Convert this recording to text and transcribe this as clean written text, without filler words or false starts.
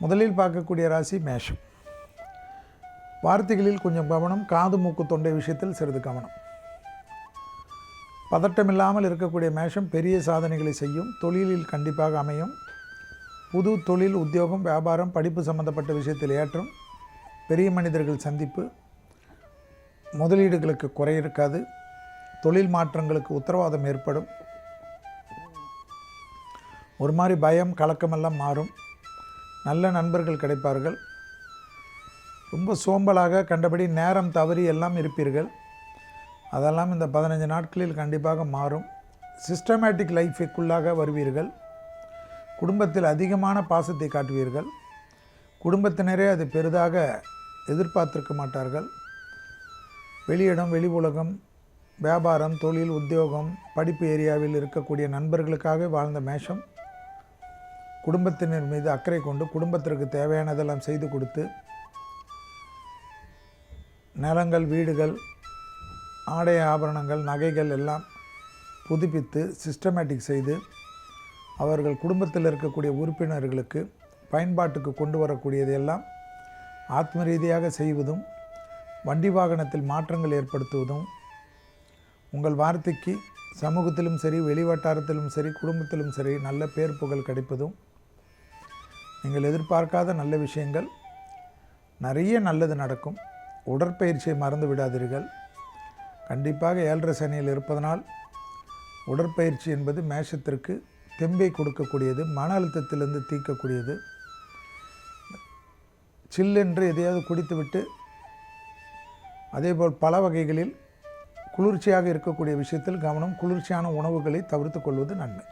முதலில் பார்க்கக்கூடிய ராசி மேஷம். வார்த்தைகளில் கொஞ்சம் கவனம், காது மூக்கு தொண்டை விஷயத்தில் சிறிது கவனம். பதட்டமில்லாமல் இருக்கக்கூடிய மேஷம் பெரிய சாதனைகளை செய்யும். தொழிலில் கண்டிப்பாக அமையும். புது தொழில், உத்தியோகம், வியாபாரம், படிப்பு சம்பந்தப்பட்ட விஷயத்தில் ஏற்றம். பெரிய மனிதர்கள் சந்திப்பு. முதலீடுகளுக்கு குறை இருக்காது. தொழில் மாற்றங்களுக்கு உத்தரவாதம் ஏற்படும். ஒரு மாதிரி பயம் கலக்கமெல்லாம் மாறும். நல்ல நண்பர்கள் கிடைப்பார்கள். ரொம்ப சோம்பலாக கண்டபடி நேரம் தவறி எல்லாம் இருப்பீர்கள். அதெல்லாம் இந்த 15 நாட்களில் கண்டிப்பாக மாறும். சிஸ்டமேட்டிக் லைஃபுக்குள்ளாக வருவீர்கள். குடும்பத்தில் அதிகமான பாசத்தை காட்டுவீர்கள். குடும்பத்தினரே அது பெரிதாக எதிர்பார்த்திருக்க மாட்டார்கள். வெளியிடம், வெளி உலகம், வியாபாரம், தொழில், உத்தியோகம், படிப்பு ஏரியாவில் இருக்கக்கூடிய நண்பர்களுக்காக வாழ்ந்த மேஷம் குடும்பத்தினர் மீது அக்கறை கொண்டு குடும்பத்திற்கு தேவையானதெல்லாம் செய்து கொடுத்து நிலங்கள், வீடுகள், ஆடை ஆபரணங்கள், நகைகள் எல்லாம் புதுப்பித்து சிஸ்டமேட்டிக் செய்து அவர்கள் குடும்பத்தில் இருக்கக்கூடிய உறுப்பினர்களுக்கு பயன்பாட்டுக்கு கொண்டு வரக்கூடியதையெல்லாம் ஆத்ம ரீதியாக செய்வதும், வண்டி வாகனத்தில் மாற்றங்கள் ஏற்படுத்துவதும், உங்கள் வார்த்தைக்கு சமூகத்திலும் சரி, வெளிவட்டாரத்திலும் சரி, குடும்பத்திலும் சரி நல்ல பேர் புகழ் கிடைப்பதும், நீங்கள் எதிர்பார்க்காத நல்ல விஷயங்கள் நிறைய நல்லது நடக்கும். உடற்பயிற்சியை மறந்து விடாதீர்கள். கண்டிப்பாக 7.5 சனியில் இருப்பதனால் உடற்பயிற்சி என்பது மேஷத்திற்கு தெம்பை கொடுக்கக்கூடியது, மன அழுத்தத்திலிருந்து தீர்க்கக்கூடியது. சில்லென்று எதையாவது குடித்துவிட்டு அதேபோல் பல வகைகளில் குளிர்ச்சியாக இருக்கக்கூடிய விஷயத்தில் கவனம். குளிர்ச்சியான உணவுகளை தவிர்த்து கொள்வது நன்மை.